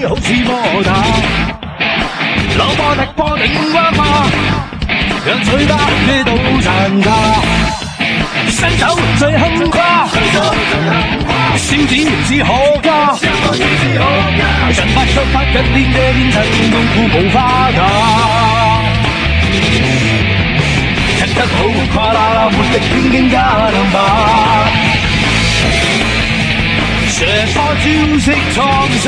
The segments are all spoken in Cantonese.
好似摩打，老波踢波頂蛙化，讓嘴巴咩都殘渣，身手最堪誇，小子只可嘉，人發出發緊練嘅練習功夫無花假。踢得好誇啦，活力邊境加兩把，射波招式創新，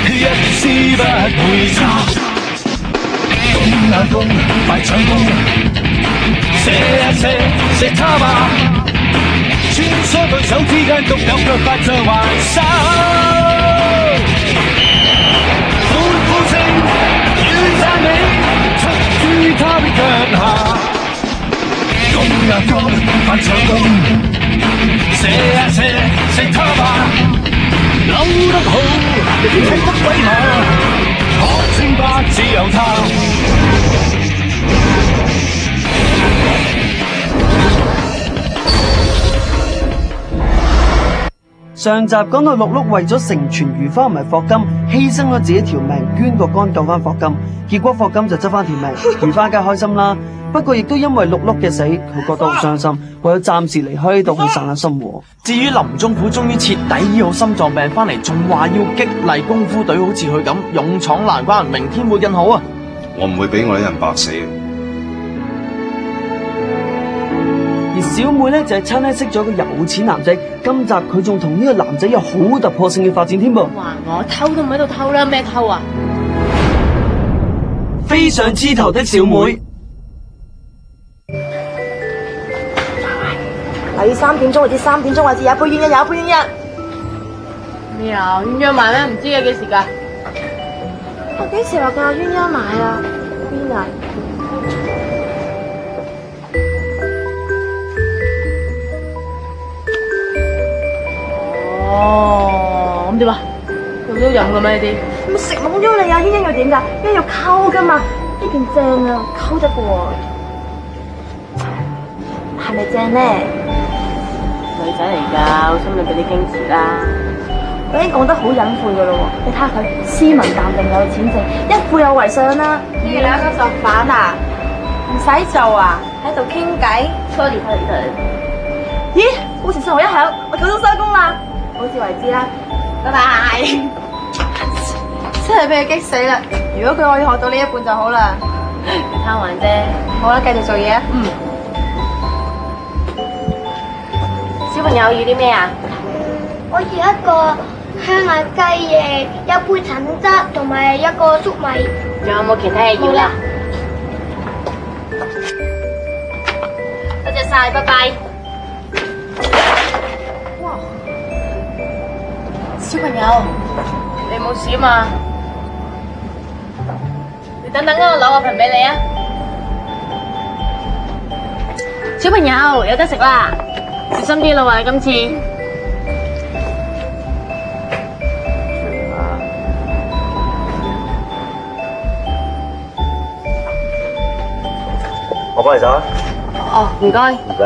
一絲不會差。攻啊攻，快搶攻！射啊射，射他吧！穿梭對手之間，獨有腳法像環生。歡呼聲與讚美，出於他的腳下。攻啊攻，快搶攻！射啊射，射他吧！扭得好，踢得鬼馬，可稱霸只有他。上集講到六碌為咗成全如花同埋霍金，犧牲咗自己條命，捐個肝救翻霍金，結果霍金就執翻條命，如花梗係開心啦。不過亦都因為六碌嘅死，佢覺得好傷心，為咗暫時離開呢度去散下心。至於林中虎終於徹底醫好心臟病翻嚟，仲話要激勵功夫隊好似佢咁勇闖難關，明天會更好啊！我唔會俾我啲人白死。而小妹咧就係親咧識咗個有錢男仔，今集佢仲同呢個男仔有好突破性嘅發展添噃。話我偷都唔喺度偷啦，咩偷啊？飛上枝頭的小妹。喺3點鐘或者3點鐘或者有一杯鴛鴦，有一杯鴛鴦。咩啊？鴛鴦賣咩？唔知嘅，幾時㗎？我幾時話過有鴛鴦買啊？邊啊？哦，咁點啊？咁都飲嘅咩呢啲？咁食懵咗你啊！鴛鴦又點㗎？鴛鴦要溝㗎嘛？呢件正啊，溝得嘅喎。係咪正呢？女仔嚟㗎，我心裏俾啲矜持啦。我已經講得好隱晦㗎咯喎，你睇下佢斯文淡定有錢剩，一副有為相啦。你哋兩個作反啊？唔使做啊，喺度傾偈。sorry。咦？好似信號一響，我夠鐘收工啦，好自為之啦，拜拜。真係俾佢激死啦！如果佢可以學到呢一半就好啦。貪玩啫。好啦，繼續做嘢啊。小朋友要啲咩啊？我要一個香辣雞翼，一杯橙汁同埋一個粟米。仲有冇其他嘢要啦？多謝晒，拜拜。哇！小朋友，你冇事啊嘛？你等等啊，我攞個盆俾你啊。小朋友有得食啦，小心啲啦喎，今次。我幫你手啊！哦，唔該。唔使。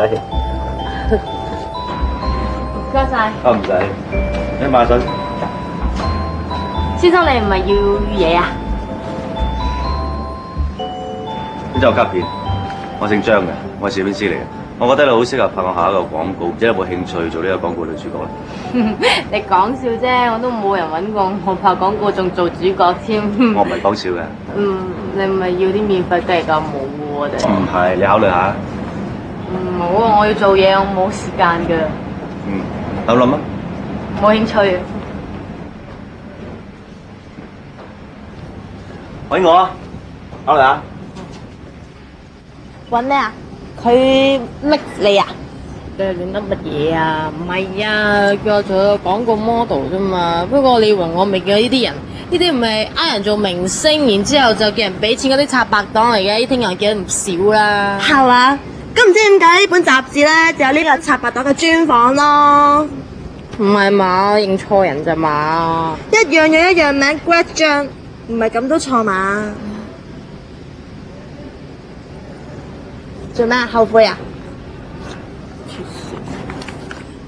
唔該晒。唔使。你買手。先生，你唔係要嘢啊？呢張卡片，我姓張嘅，我係攝影師嚟嘅。我覺得你好適合拍我下一個廣告，唔知有冇興趣做呢個廣告女主角咧？你講笑啫，我都冇人揾過我拍廣告，仲做主角添。我唔係講笑嘅。你唔係要啲免費雞㗎？冇喎，我哋。唔係，你考慮下。唔好啊，我要做嘢，我冇時間㗎。諗諗啊。冇興趣。揾我啊！考慮下。揾咩啊？佢拎你啊？你係亂得乜嘢啊？唔係啊，叫我做個廣告 model 啫嘛。不過你以為我未見過呢啲人？呢啲唔係呃人做明星，然之後就叫人俾錢嗰啲賊白黨嚟嘅，呢啲人見得唔少啦。係嘛？咁唔知點解呢本雜誌咧就有呢個賊白黨嘅專訪咯？唔係嘛？認錯人咋嘛？一樣有一樣名 Greg 張，唔係咁都錯嘛？做咩啊？後悔啊？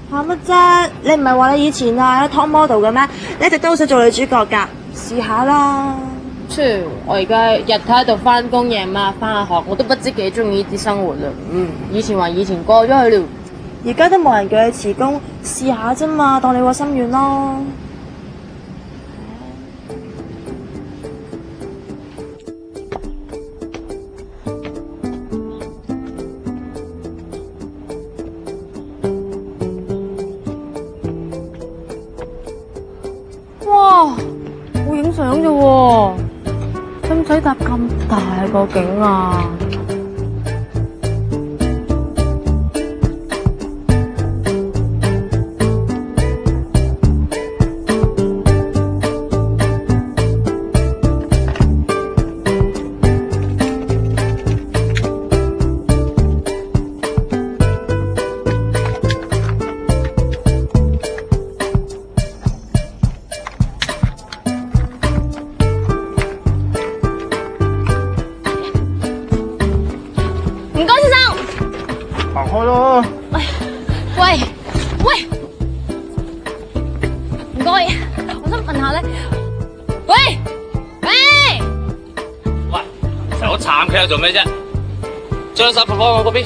怕乜啫？你唔係話你以前啊 top model 嘅咩？你一直都好想做女主角㗎，試下啦。我而家日頭喺度翻工，夜晚翻下學，我都不知幾中意呢啲生活啦。以前話以前過咗去了。而家都冇人叫你辭工，試下啫嘛，當你個心願咯。哇，我影相啫喎，使唔使搭咁大個景啊？開咯！喂，唔該，我想問下咧，喂，成好慘劇做咩啫？將衫放我嗰邊，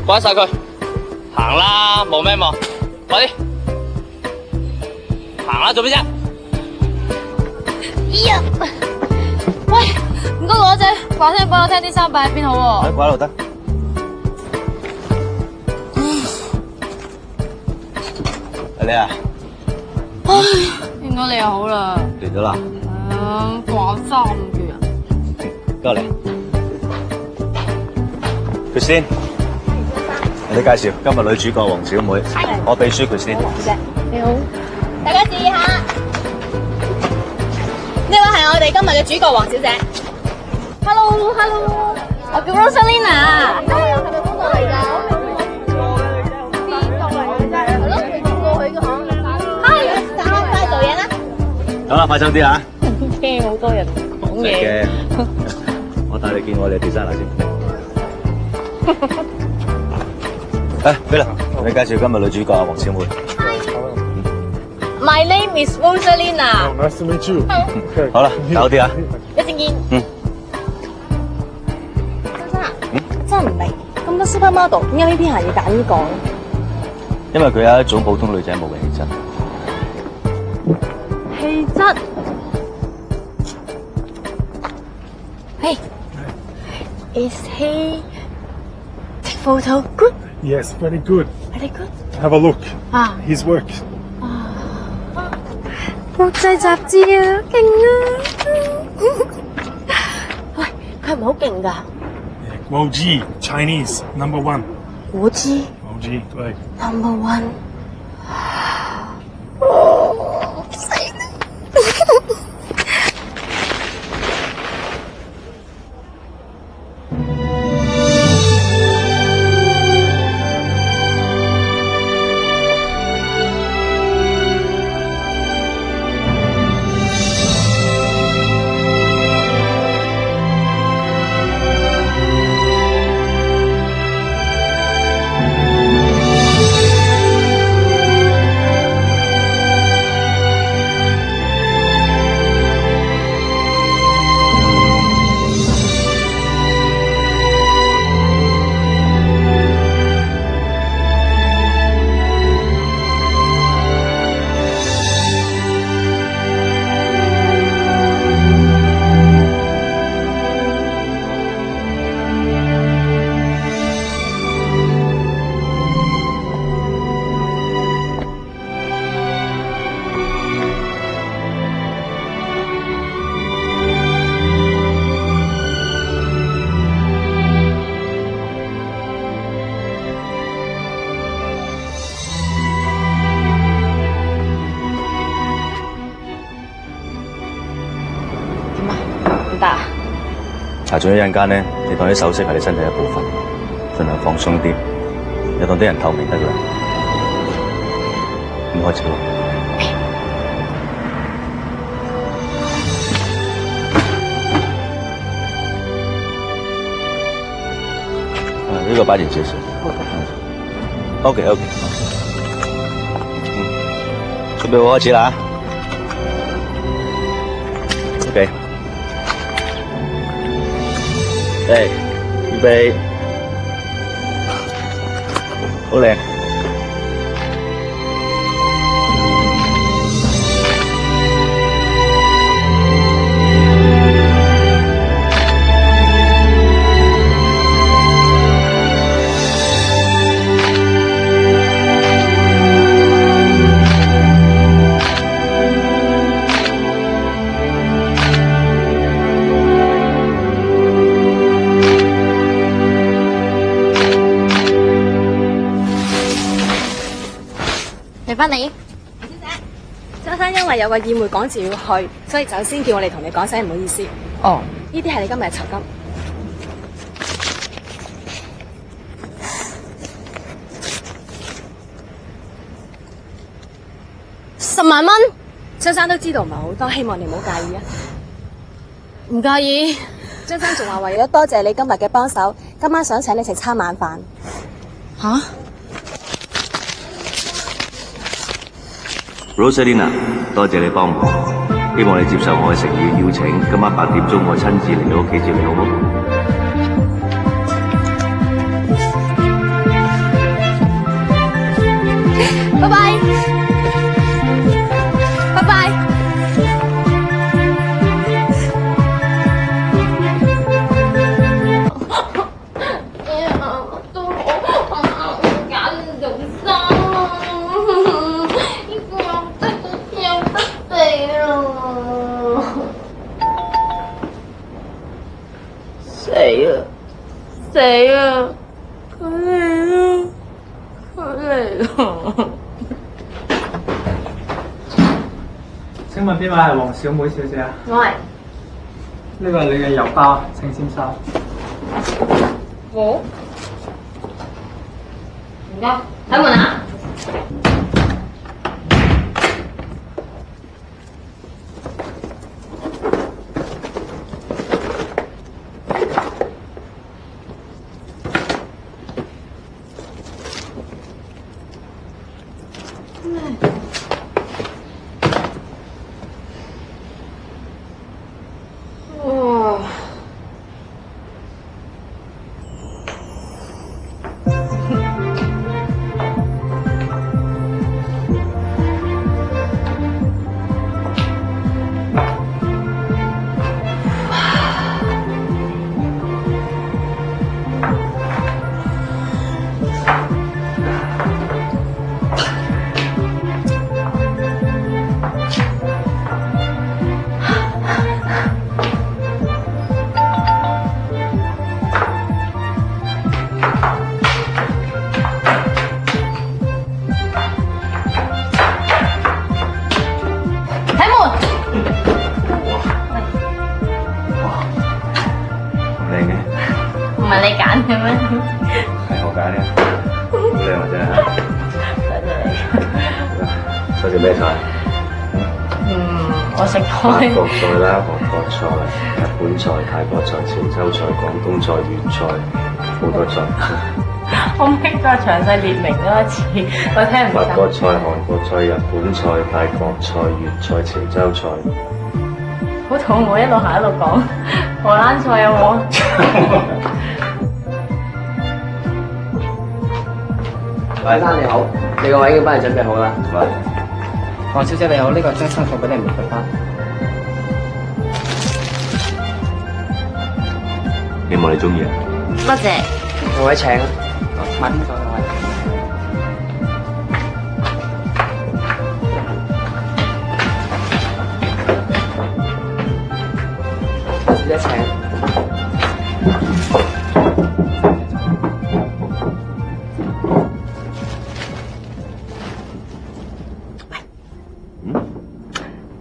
關晒佢，行啦，望咩望？快啲，行啦，做咩啫？喂，唔該攞姐，話聲俾我聽啲衫擺喺邊好喎。掛喺度得。係你啊？見到你又好啦。嚟咗啦。掛衫嘅人。過嚟。Christine，你介紹今日女主角黃小妹，我秘書Christine。你好，大家注意下，呢位係我哋今日嘅主角黃小姐。Hello， 我叫 Rosalina。係咪工作嚟㗎？邊個嚟嘅啫？係咯，未見過佢嘅嚇。快做嘢啦！好啦，快手啲啊！驚好多人講嘢。我帶你見我哋 designer 先。俾啦，同你介紹今日女主角黃小妹。My name is Rosalina。Nice to meet you. 好啦，搞啲啊！一陣見。真係唔明，咁多 supermodel 點解呢篇鞋要揀呢個？因為佢有一種普通女仔冇嘅氣質。氣質。Hey, is he take photo good? Yes, very good. Very good. Have a look. 啊 His work. 國際雜誌啊，勁啊！喂，佢係咪好勁㗎？Guo Ji, Chinese, #1. 我知 Guo Ji, right.，number 1。查仲有一陣間咧，你當啲首飾係你身體一部分，盡量放鬆啲，又當啲人透明得啦。咁開始咯。呢個擺前少少。OK。準備好開始啦！ OK，嚟，預備，好靚。嚟返你。張生因為有個宴會趕住要去，所以就先叫我哋同你講聲唔好意思。哦，呢啲係你今日嘅酬金。10萬蚊，張生都知道唔係好多，希望你唔好介意啊。唔介意。張生仲話為咗多謝你今日嘅幫手，今晚想請你食餐晚飯。吓？ Rosalina， 多謝你幫忙，希望你接受我嘅誠意邀請，今晚8點鐘我親自嚟你屋企接你，好唔好？拜拜，拜拜。都好，揀做衫。死啊！佢嚟啦！請問邊位係黃小妹小姐啊？我係。呢個係你嘅郵包，請簽收。我唔該，開門啊！唔係你揀嘅咩？係我揀嘅，好靚啊真係。多謝你。多謝咩菜？我食法開。國菜啦，韓國菜、日本菜、泰國菜、潮州菜、廣東菜、粵菜，好多菜。可唔可以再詳細列明多一次？我聽唔法國清。菜、韓國菜、日本菜、泰國菜、粵菜、潮州菜。好肚餓，一路行一路講。荷蘭菜有冇？先生你好，你個位已經幫你準備好啦。喂，黃小姐你好，呢個張生送俾你玫瑰花。希望你中意啊！多謝。各位請啊，慢啲坐各位。小姐請。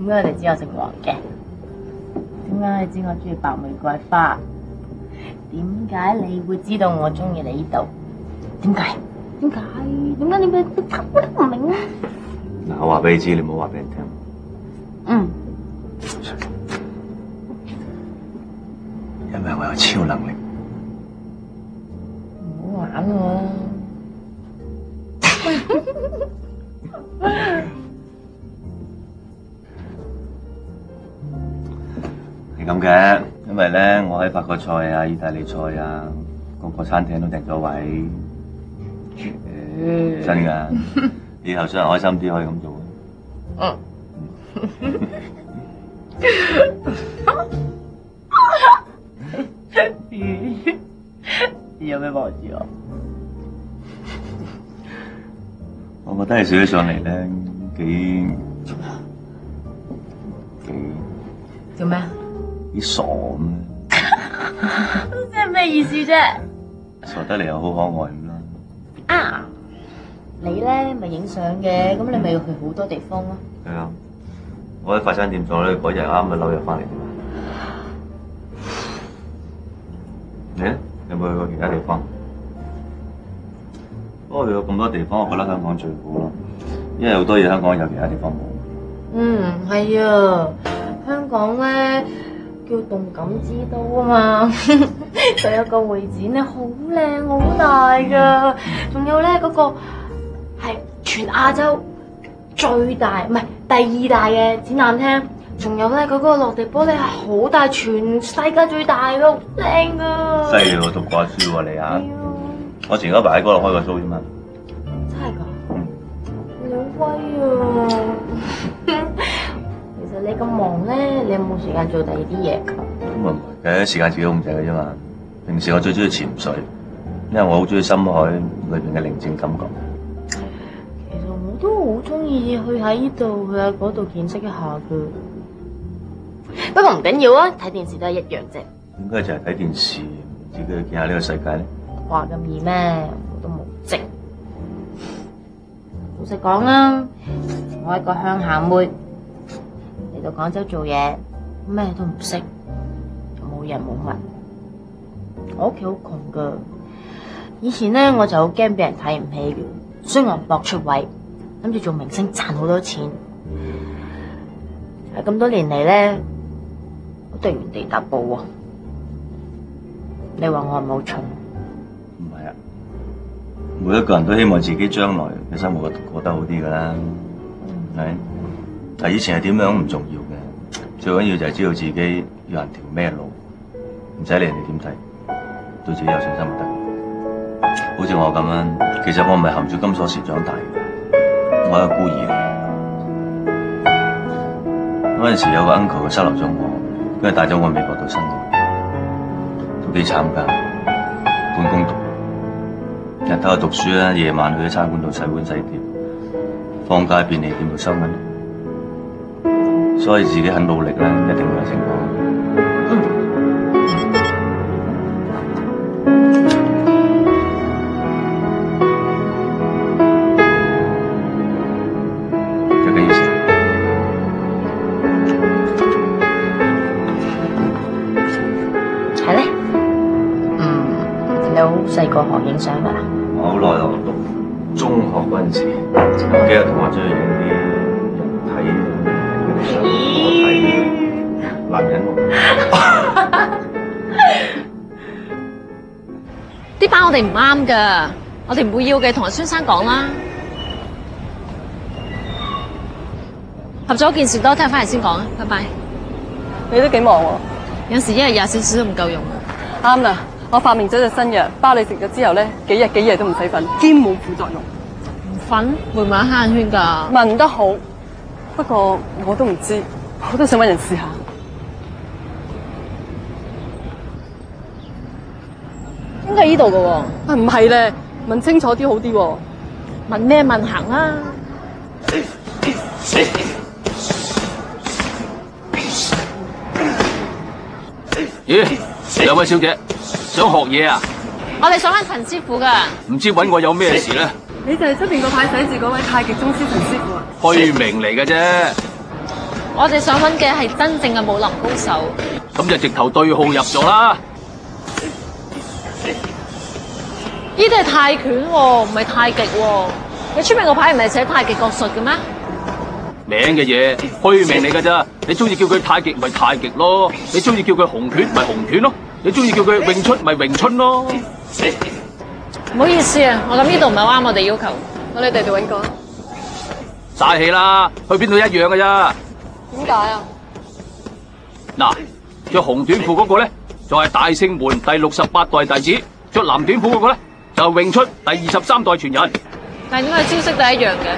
點解你知我姓黃嘅？點解你知我中意白玫瑰花？點解你會知道我中意你呢度？點解？點解？我都唔明啊！嗱，我話俾你知，你唔好話俾人聽。嗯。因為我有超能力。唔好玩我。咁嘅，因為咧我喺法國菜啊、意大利菜啊，個個餐廳都訂咗位。真㗎，以後想開心啲可以咁做。你有咩望住我？我覺得你笑起上嚟咧幾做咩？幾傻咁。即係咩意思啫？傻得嚟又好可愛咁啦。啊！你咧咪影相嘅，咁你咪要去好多地方咯。係啊，我喺快餐店做咧，嗰日啱啱紐約翻嚟啫嘛。你咧有冇去過其他地方？不過去過咁多地方，我覺得香港最好咯，因為好多嘢香港有其他地方冇。係啊，香港咧叫動感之都啊嘛，就有個會展咧，好靚好大噶，仲有咧嗰個係全亞洲最大，唔係第二大嘅展覽廳，仲有咧嗰個落地玻璃係好大，全世界最大噶，好靚噶。犀利喎，讀過書喎你啊！我前嗰排喺嗰度開個 show 啫嘛。真係㗎？你好威啊！其實你咁忙咧，你有冇時間做第二啲嘢㗎？咁啊唔係嘅，時間自己控制嘅啫嘛。平時我最中意潛水，因為我好中意深海裏邊嘅寧靜感覺。其實我都好中意去喺呢度去喺嗰度見識一下㗎。不過唔緊要啊，睇電視都係一樣啫。點解就係睇電視，自己去見下呢個世界咧？話咁易咩？我都冇證。老實講啦，我係個鄉下妹，嚟到廣州做嘢，咩都唔識，冇人冇物。我屋企好窮噶，以前咧我就好驚俾人睇唔起嘅，所以我搏出位，諗住做明星賺好多錢。係咁多年嚟咧，我都係原地踏步喎。你話我係咪好蠢？唔係啊，每一個人都希望自己將來嘅生活過得好啲噶啦，係咪？但以前係點樣唔重要嘅，最緊要就係知道自己要行條咩路，唔使理人哋點睇，對自己有信心就得。好似我咁樣，其實我唔係含住金鎖匙長大嘅，我係個孤兒嚟。嗰陣時有個 uncle 佢收留咗我，跟住帶咗我去美國度生活，都幾慘㗎。半工讀，日頭去讀書啦，夜晚去啲餐館度洗碗洗碟，放假喺便利店度收銀。所以自己很努力啦，一定會有成果。最緊要時。係咧，你好細個學影相㗎啦？我好耐咯，讀中學嗰陣時，有幾個同學出去影啲人體。我睇男人啲包我哋唔啱噶，我哋唔會要嘅，同阿孫生講啦。合咗件事多，聽日翻嚟先講啊，拜拜。你都幾忙喎。有時一日24小時都唔夠用。啱啦，我發明咗隻新藥，包你食咗之後咧，幾日幾夜都唔使瞓，兼冇副作用。唔瞓會唔會黑眼圈㗎？聞得好，不過我都唔知，我都想搵人試下。應該係呢度㗎喎。啊，唔係咧，問清楚啲好啲喎。問咩問行啦？咦，兩位小姐想學嘢啊？我哋想揾陳師傅㗎。唔知揾我有咩事咧？你就係出邊個牌寫住嗰位太極宗師陳師傅啊？虛名嚟嘅啫。我哋想揾嘅係真正嘅武林高手。咁就直頭對號入咗啦。呢啲係泰拳喎，唔係太極喎。你出面個牌唔係寫太極國術嘅咩？名嘅嘢虛名嚟㗎咋，你中意叫佢太極咪太極咯，你中意叫佢洪拳咪洪拳咯，你中意叫佢詠春咪詠春咯。唔好意思啊，我諗呢度唔係啱我哋要求，我哋第度揾過。嘥氣啦，去邊度一樣㗎咋。點解啊？嗱，着紅短褲嗰個咧就係大聖門第68代弟子，着藍短褲嗰個咧就係詠出第23代傳人。但係點解招式都係一樣嘅？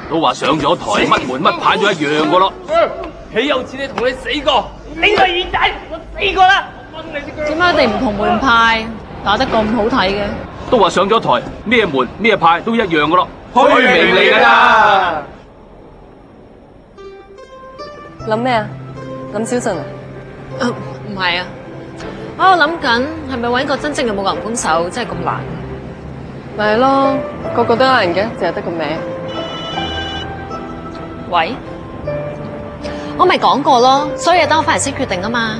都話上咗台乜門乜派都一樣噶咯。豈有此理，同你死過！你個耳仔，我死過啦！點解你哋唔同門派打得咁好睇嘅？都話上咗台咩門咩派都一樣噶咯，虛名嚟噶咋？諗咩啊？諗小信啊？唔係啊，我諗緊係咪揾個真正嘅武林高手真係咁難？咪係咯，個個都有人嘅，淨係得個名。喂，我咪講過咯，所有嘢等我翻嚟先決定啊嘛。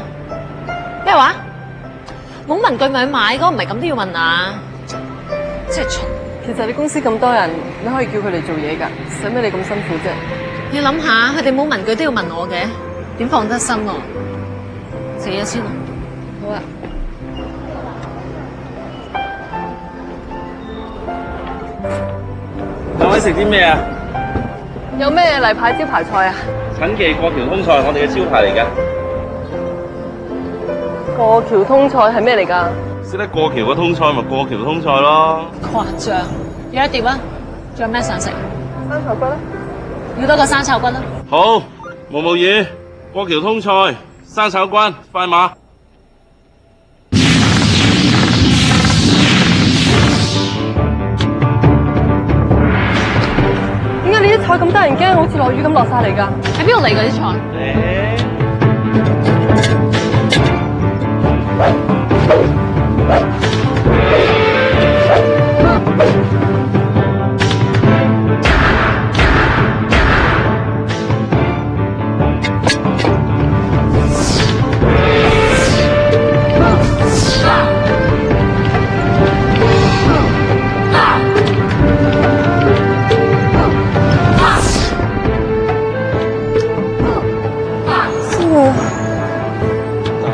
咩話？冇文具咪去買，嗰個唔係咁都要問啊！真係蠢。其實你公司咁多人，你可以叫佢哋做嘢㗎，使咩你咁辛苦啫？你諗下，佢哋冇文具都要問我嘅，點放得心啊？食嘢先啦。好啊。兩位食啲咩啊？有咩例牌招牌菜啊？陳記過橋通菜，我哋嘅招牌嚟㗎。過橋通菜係咩嚟㗎？識得過橋嘅通菜咪過橋通菜咯。誇張，有一碟啊！仲有咩想食？生炒骨啦。要多個生炒骨啦。好，毛毛魚、過橋通菜、生炒骨、快馬。點解你啲菜咁得人驚，好似落雨咁落晒嚟㗎？喺邊度嚟㗎啲菜？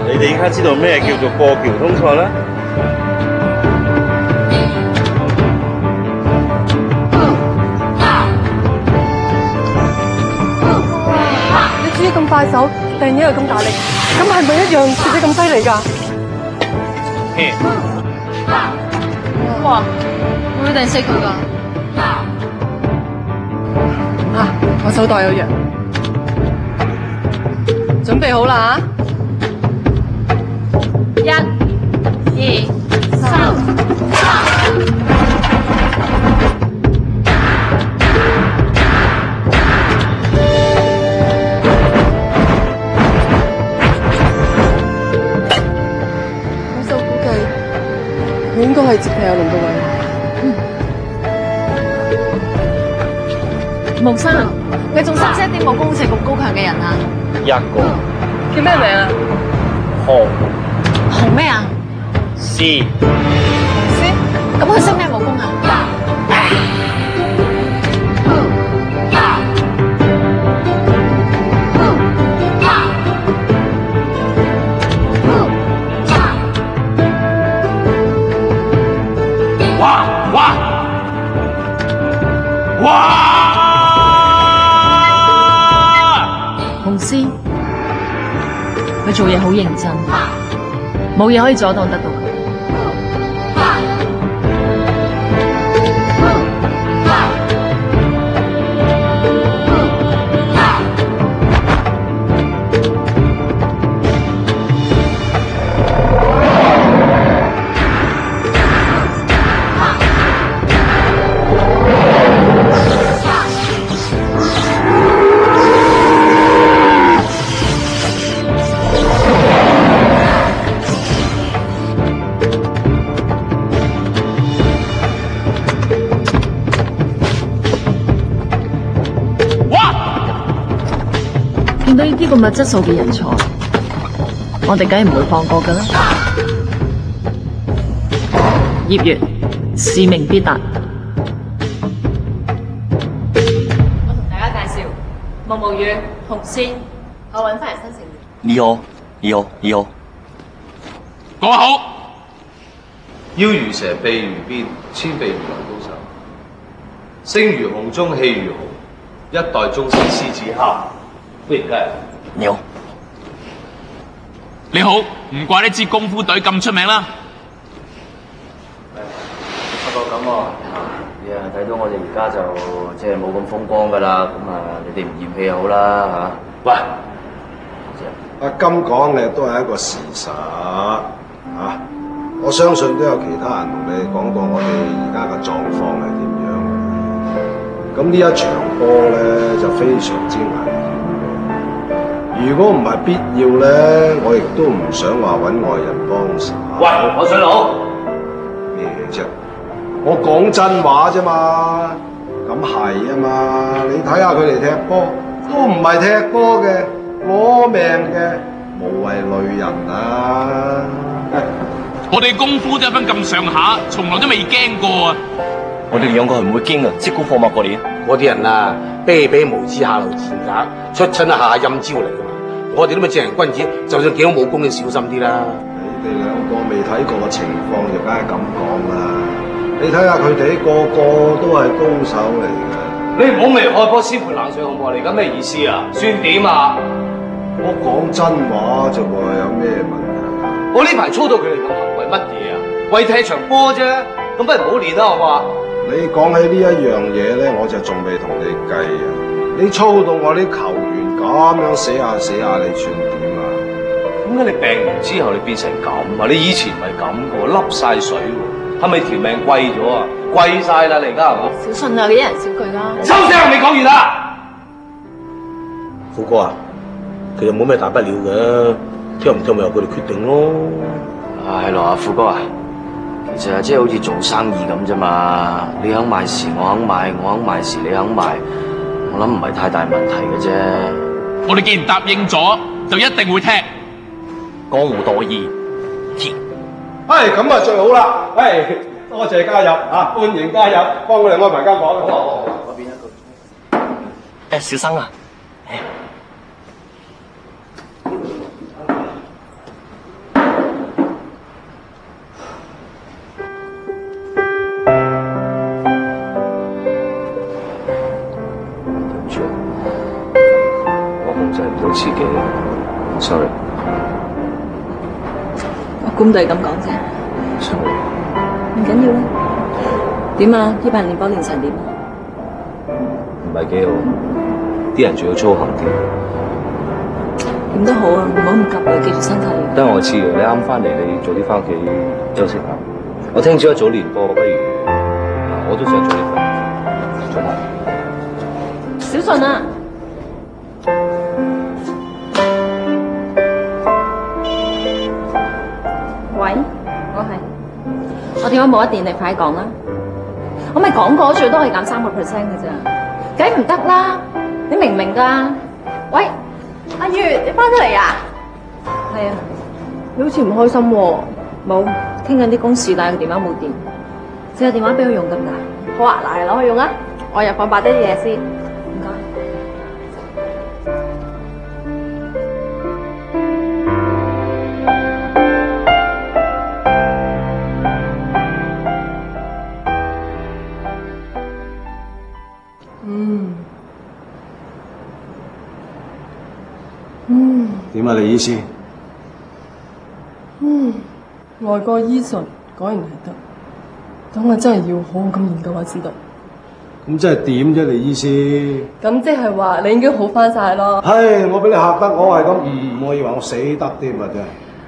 你哋而家知道咩叫做過橋通菜啦？你煮嘢咁快手，掟嘢又咁大力，咁係咪一樣食得咁犀利㗎？哇！我一定識佢㗎。啊！我手袋有藥，準備好啦1、2、3。我就估計佢應該係接替阿龍嘅位。毛生，你仲識唔識一啲武功好似咁高強嘅人啊？一個叫咩名啊？紅紅咩啊？絲咁佢識咩武功啊？紅絲，佢做嘢好認真，冇嘢可以阻擋得到佢。見到呢啲咁嘅質素嘅人才，我哋梗係唔會放過㗎啦。葉月，使命必達。我同大家介紹，毛毛雨、紅絲，我揾翻嚟新成員。你好，你好，你好。講好。腰如蛇，臂如鞭，千臂如來高手，聲如洪鐘，氣如虹，一代宗師獅子蝦。歡迎家人。你好。你好，唔怪得知功夫隊咁出名啦。不過咁喎，你啊睇到我哋而家就即係冇咁風光㗎啦，咁啊你哋唔嫌棄又好啦嚇。喂，阿金講嘅都係一個事實啊！我相信都有其他人同你講過我哋而家嘅狀況係點樣。咁呢一場波咧就非常之危險。如果唔係必要咧，我亦都唔想話揾外人幫手。喂，我水佬咩啫？我講真話啫嘛，咁係啊嘛。你睇下佢哋踢波，都唔係踢波嘅，攞命嘅，無謂累人啊！我哋功夫都有分咁上下，從來都未驚過啊！我哋兩個係唔會驚啊，即估放馬過年。嗰啲人啊，卑鄙無恥下流賤格，出親一下陰招嚟噶嘛！我哋都咪正人君子，就算幾好武功都小心啲啦。你哋兩個未睇過嘅情況就梗係咁講啦。你睇下佢哋個個都係高手嚟嘅。你唔好未開波先潑冷水好唔好？你而家咩意思啊？算點啊？我講真話啫喎，有咩問題？我呢排操到佢哋咁行為乜嘢啊？為踢場波啫，咁不如唔好練啦，好嘛？你講起呢一樣嘢咧，我就仲未同你計啊！你操到我啲球員咁樣死下，你算點啊？點解你病完之後你變成咁啊？你以前唔係咁嘅喎，笠晒水喎，係咪條命貴咗啊？貴晒啦，你而家係嘛？小信啊，幾人少句啦。收聲，未講完啦！虎哥啊，其實冇咩大不了嘅，聽唔聽咪由佢哋決定咯。係咯，阿富哥啊，其實即係好似做生意咁啫嘛。你肯賣時我肯買，我肯賣時你肯賣，我諗唔係太大問題嘅啫。我哋既然答應咗，就一定會踢。江湖代義，咁啊最好啦！多謝加入啊，歡迎加入，幫我哋安排間房。好，嗰邊一個。小生啊，對唔住，我控制唔到自己 ，sorry。我估都係咁講啫。sorry。唔緊要啦。點啊？呢排練波練成點啊？唔係幾好，啲人仲要粗行添。點都好啊，唔好咁急啊，記住身體。得我知嘅，你啱翻嚟，你早啲翻屋企休息下。我聽朝一早練波，不如我都想早啲瞓。早唞。小順啊！喂，我電話冇一電，你快啲講啦！我咪講過，最多可以減3%嘅咋，梗唔得啦！你明唔明㗎？喂，阿月，你翻咗嚟啊？係啊，你好似唔開心喎。冇，傾緊啲公事，但係個電話冇電，借個電話俾我用得唔得？好啊，嗱，你攞去用啊！我入房擺低啲嘢先。唔該。點啊，李醫師？外國醫術果然係得，等我真係要好好咁研究下先得。咁即係點啫，李醫師？咁即係話你已經好翻晒咯。唉，我俾你嚇得，我係咁，我以為我死得添啊真係。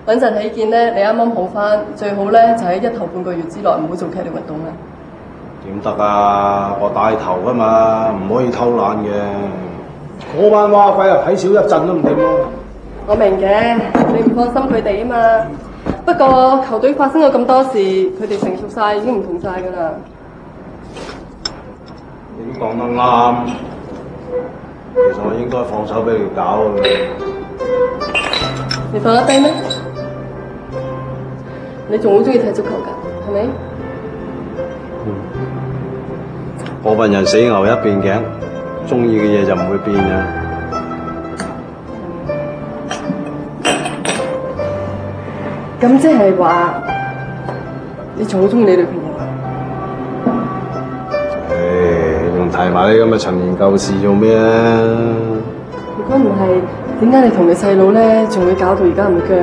穩陣起見咧，你啱啱好翻，最好咧就喺1頭半個月之內唔好做劇烈運動啦。點得啊？我帶頭噶嘛，唔可以偷懶嘅。嗰班蛙鬼啊，睇少一陣都唔掂咯。我明嘅，你唔放心佢哋啊嘛。不過球隊發生咗咁多事，佢哋成熟晒已經唔同晒噶啦。你都講得啱，其實我應該放手俾你搞嘅。你放得低咩？你仲好中意踢足球㗎，係咪？我份人死牛一邊頸，中意嘅嘢就唔會變嘅。咁即係話，你仲好中意你女朋友啊？仲提埋啲咁嘅陳年舊事做咩啊？如果唔係，點解你同你細佬咧仲會搞到而家咁僵？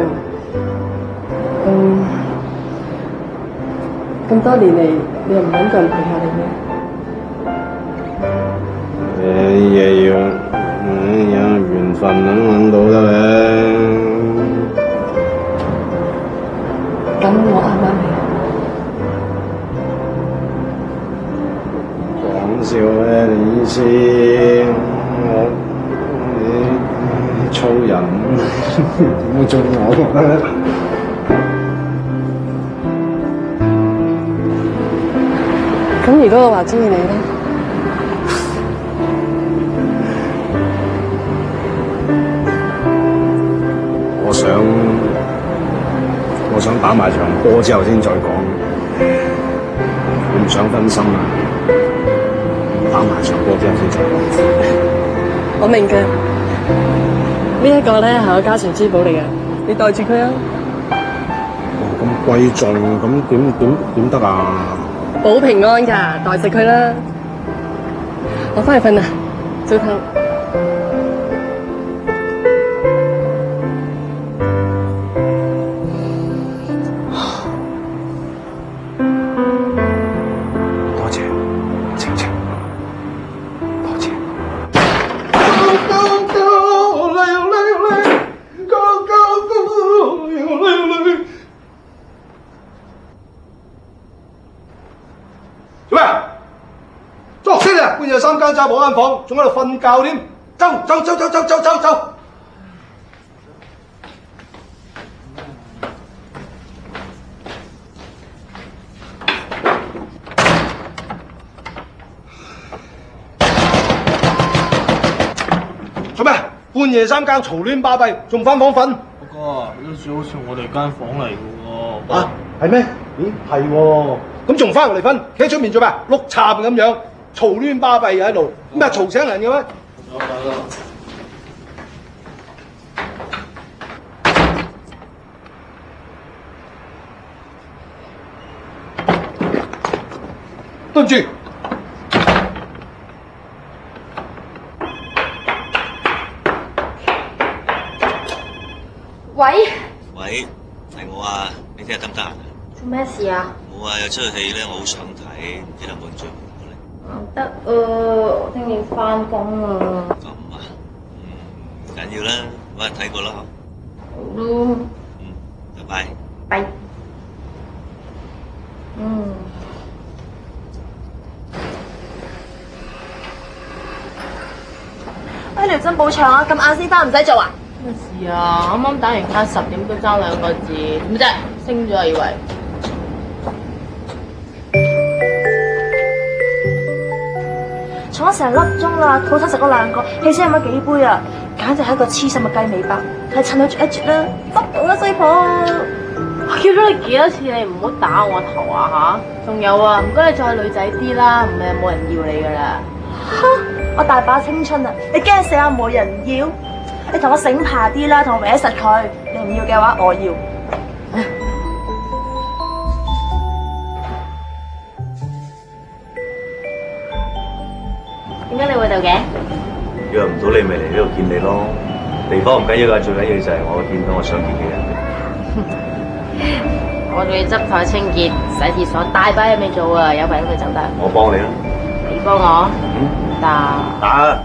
咁多年嚟，你又唔揾個人陪下你咩？嘢要有緣分能揾到得咧。咁我啱啱嚟。講笑咧，你意思你粗人點會中我咧？咁如果我話中意你咧？我想打埋場波之後先再講，我唔想分心啊！打埋場波之後先再講。我明嘅，呢一個咧係我家傳之寶嚟嘅，你袋住佢啊！咁貴重，咁點得啊？保平安㗎，袋食佢啦！我翻去瞓啦，早唞。半夜三更走冇間房，仲喺度瞓覺添。走！做咩？半夜三更嘈亂巴閉，仲翻房瞓？哥哥，呢處好似我哋間房嚟嘅喎。啊，係咩？咦，係喎。咁仲翻入嚟瞓？企喺出面做咩？碌杉咁樣。嘈亂巴閉喺度，咩嘈醒人嘅咩？對唔住，喂，係我啊，你聽日得唔得閒？做咩事啊？冇啊，有出戲咧，我好想睇，唔知有冇興趣？唔得我聽日翻工啊。咁啊，唔緊要啦，搵日睇過啦。好咯。拜拜。拜。哎，條珍寶長啊，咁晏先翻唔使做啊？咩事啊？啱啱打完卡10點都爭2個字，點啫？升咗啊以為？坐咗成粒鐘啦，套餐食咗2個，汽水飲咗幾杯啊，簡直係一個痴心嘅雞尾包，係趁佢啜一啜啦，執到啦衰婆！我叫咗你幾多次，你唔好打我頭啊吓！仲有啊，唔該你再女仔啲啦，唔係冇人要你噶啦。哼，我大把青春啊，你驚死啊冇人要？你同我醒爬啲啦，同我搲實佢，你唔要嘅話我要。點解你會到嘅？約唔到你咪嚟呢度見你咯。地方唔緊要㗎，最緊要就係我見到我想見嘅人。我仲要執台清潔、洗廁所，大把嘢未做啊！有份佢走得。我幫你啦。你幫我？得。打。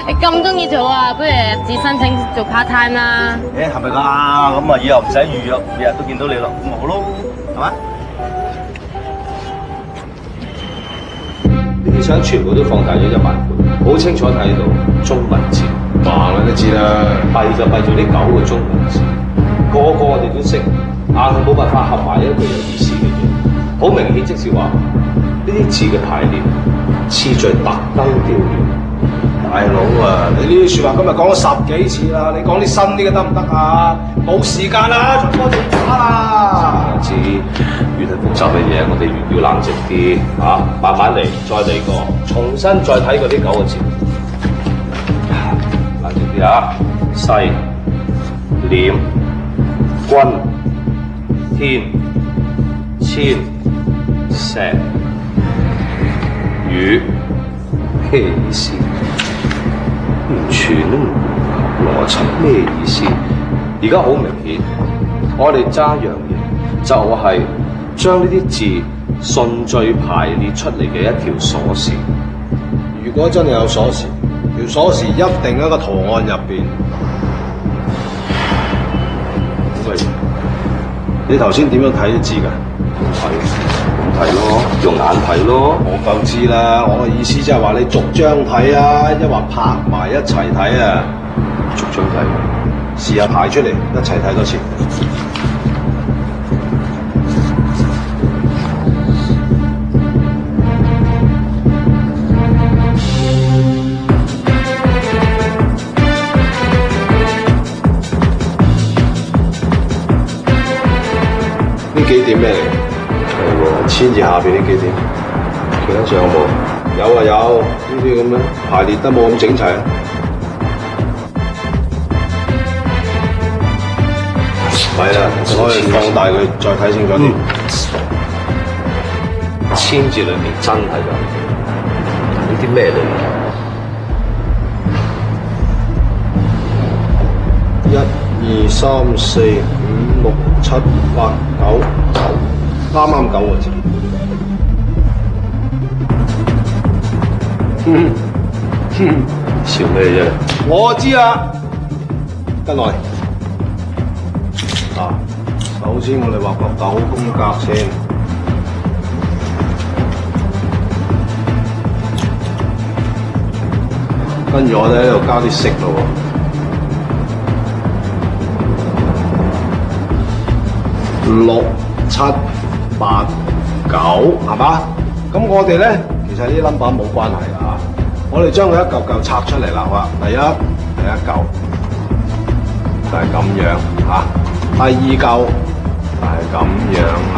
你咁中意做啊，不如入紙申請做 part time 啦。係咪㗎？咁啊，以後唔使預約，日日都見到你咯，咁咪好咯，係嘛？呢啲相全部都放大咗1萬倍，好清楚睇到中文字。盲啦都知啦，弊就弊咗呢9個中文字，個我哋都識，硬係冇辦法合埋一個有意思嘅嘢。好明顯，即是話呢啲字嘅排列次序特登調亂。大佬啊，你呢啲説話今日講咗10幾次啦，你講啲新啲嘅得唔得啊？冇時間啦，仲多電話啦。我知越係複雜嘅嘢，我哋越要冷靜啲嚇，慢慢嚟，再嚟過，重新再睇過呢9個字。冷靜啲啊！勢、廉、君、天、千、石、語咩意思？完全都唔明邏輯咩意思？而家好明顯，我哋揸樣嘢就係將呢啲字順序排列出嚟嘅一條鎖匙。如果真係有鎖匙，條鎖匙一定喺個圖案入邊。喂，你頭先點樣睇啲字㗎？睇咯，用眼睇咯。我夠知啦，我嘅意思即係話你逐張睇啊，一話拍埋一齊睇啊。逐張睇，試下排出嚟，一齊睇多次。呢幾點咩嚟？係喎，千字下邊呢幾點？其他上有冇？有啊有，呢啲咁樣排列得冇咁整齊啊。係啦，可以放大佢，再睇清楚啲。千字裏面真係有呢啲咩嚟？一二三四五六七八九，啱啱9個字。笑咩啫？我知啊，跟來。啊，首先我哋畫個9宮格先。跟住我哋喺度加啲色咯喎，6、7、8、9，係嘛？咁我哋咧，其實呢啲 number 冇關係㗎嚇。我哋將佢一嚿嚿拆出嚟啦，好第一嚿就係咁樣嚇，第二嚿就係咁樣啦，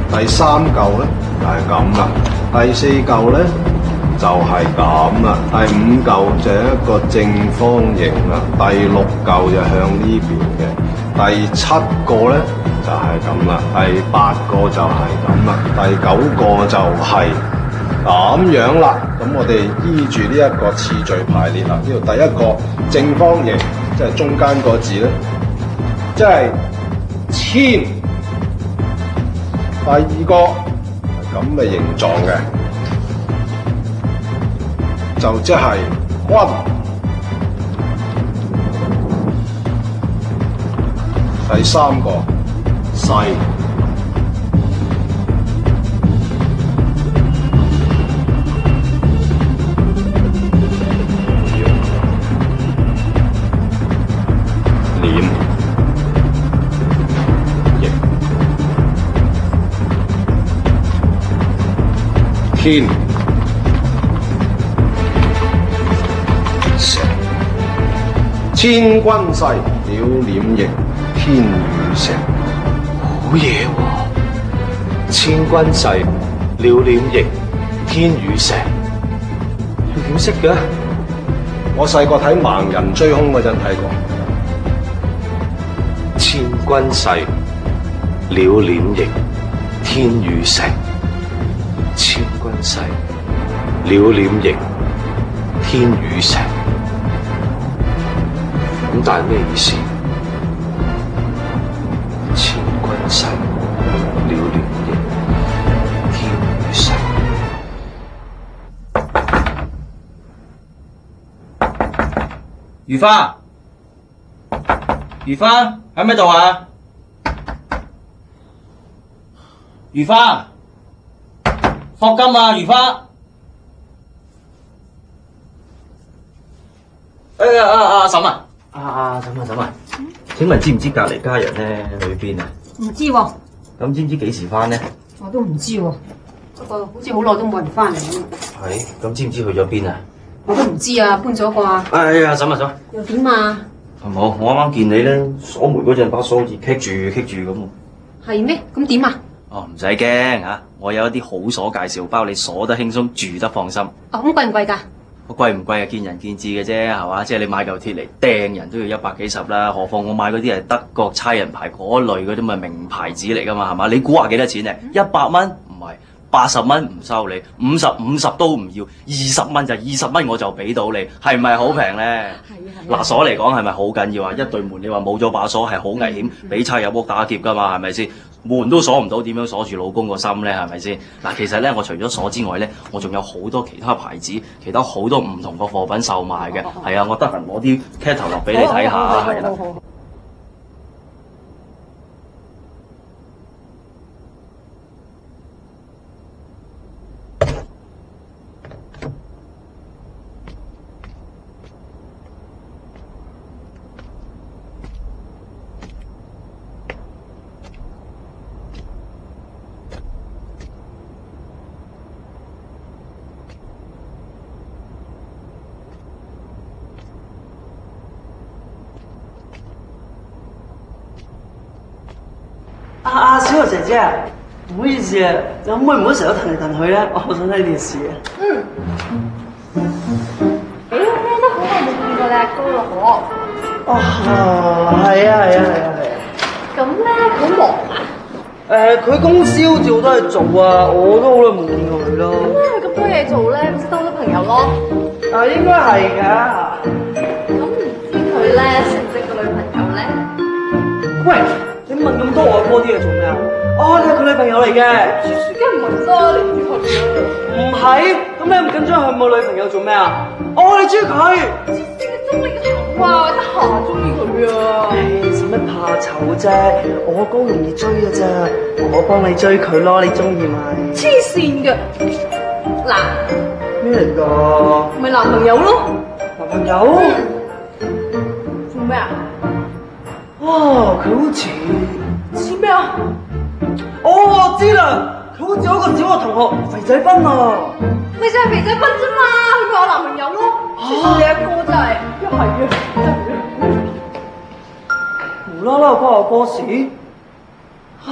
第三嚿咧就係咁啦，第四嚿咧就係咁啦，第五嚿就係一個正方形啦，第六嚿就向呢邊嘅，第七個咧就係咁啦，第八個就係咁啦，第九個就係咁樣啦。咁我哋依住呢一個次序排列啦。呢度第一個正方形，即係中間個字咧，即係千。第二個係咁嘅形狀嘅，就即係君。第三個世。天石，千軍勢，鳥臉翼，天與石。好嘢喎！千軍勢，鳥臉翼，天與石。你點識嘅？我細個睇盲人追兇嗰陣睇過。千軍勢，鳥臉翼，天與石。千軍勢，鳥臉翼，天與石。咁但係咩意思？千軍勢，鳥臉翼，天與石。如花，如花喺咩度啊？如花。霍金啊，如花！阿嬸啊，阿嬸啊，請問知唔知隔離家人咧去邊啊？唔知喎。咁知唔知幾時翻咧？我都唔知喎，不過好似好耐都冇人翻嚟咁。係，咁知唔知去咗邊啊？我都唔知啊，搬咗啩。哎呀，嬸啊，又點啊？冇，我啱啱見你咧鎖門嗰陣把鎖好似棘住咁。係咩？咁點啊？哦，唔使驚嚇，我有一啲好鎖介紹，包你鎖得輕鬆，住得放心。哦，咁貴唔貴㗎？貴唔貴啊？見仁見智嘅啫，係嘛？即係你買嚿鐵嚟掟人都要100幾十啦，何況我買嗰啲係德國差人牌嗰類嗰啲咪名牌子嚟㗎嘛，係嘛？你估下幾多錢咧？100蚊？唔係80蚊唔收你，50都唔要，20蚊就20蚊我就俾到你，係咪好平咧？嗱，鎖嚟講係咪好緊要啊？一對門你話冇咗把鎖係好危險，俾賊入屋打劫噶嘛，係咪先？門都鎖唔到，點樣鎖住老公個心咧？係咪先？嗱，其實咧我除咗鎖之外咧，我仲有好多其他牌子，其他好多唔同嘅貨品售賣嘅。係啊，我得閒攞啲 catalog 俾你睇下，係啦。小學姐姐啊，唔好意思啊，可唔可以唔好成日騰嚟騰去咧？我好想睇電視啊。都好耐冇見過你阿哥啦，哦，係啊。咁咧好忙啊？佢公司好似好多嘢做啊，我都好耐冇見過佢咯。咁佢咁多嘢做咧，咪識多咗朋友咯？應該係㗎。咁唔知佢咧識唔識個女朋友咧？喂！你問咁多我哥啲嘢做咩啊？哦，你係佢女朋友嚟嘅。梗唔係啦，你唔知佢唔係，咁你咁緊張佢冇女朋友做咩啊？哦，你中意佢？中意佢啊，得閒中意佢啊。使乜怕醜啫？我哥容易追嘅啫，我幫你追佢咯，你中意咪？黐線嘅，嗱，咩嚟㗎？咪男朋友咯。男朋友？做咩啊？哇，佢好似咩啊？哦，我知啦，佢好似有一個小學同學肥仔斌啊。咪就係肥仔斌啫嘛，佢咪我男朋友咯。你阿哥真係一係嘅，無啦啦關我哥事啊！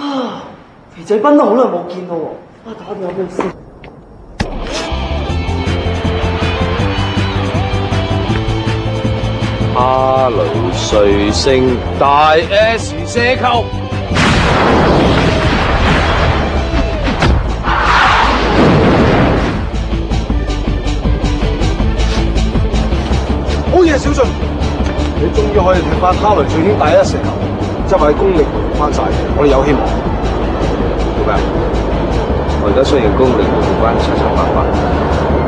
肥仔斌都好耐冇見咯喎，打電話俾佢先。哈雷彗星大 S 射球，好嘢，小俊，你終於可以踢翻哈雷彗星大 S 射球，即係話功力翻晒，我哋有希望。做咩？我而家雖然功力回復翻7,700，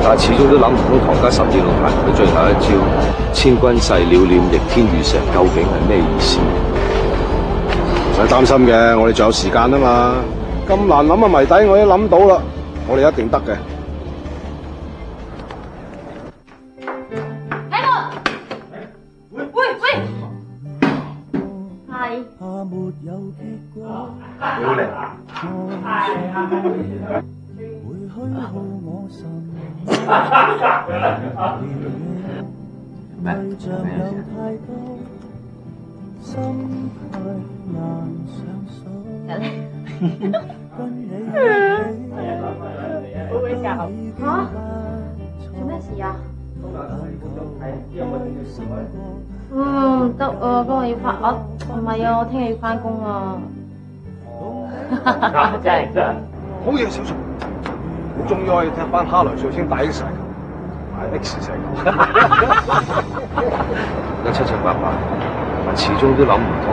但係始終都諗唔通唐家12路彈佢最後一招千軍勢鳥臉逆天遇蛇究竟係咩意思？唔使擔心嘅，我哋仲有時間啊嘛。咁難諗嘅謎底我已經諗到啦，我哋一定得嘅。你好靚。做咩事啊？唔得啊！今日要翻唔係啊，我聽日要翻工啊。真係好嘢，小順，你終於可以踢翻哈雷彗星大 X 射球，大 X 射球。而家7,700，但始終都諗唔通，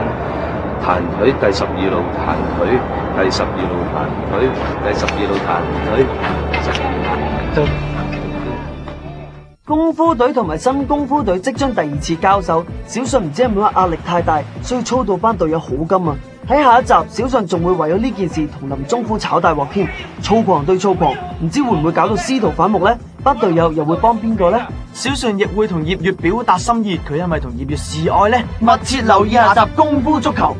彈腿第12路彈腿，第12路彈腿，第12路彈腿，功夫隊同埋新功夫隊即將第2次交手，小順唔知係咪因為壓力太大，所以操到班隊友好金啊！喺下一集，小順仲會為咗呢件事同林中虎炒大鑊添，粗狂對粗狂，唔知會唔會搞到司徒反目呢？班隊友又會幫邊個呢？小順亦會同葉月表達心意，佢係咪同葉月示愛呢？密切留意下集功夫足球。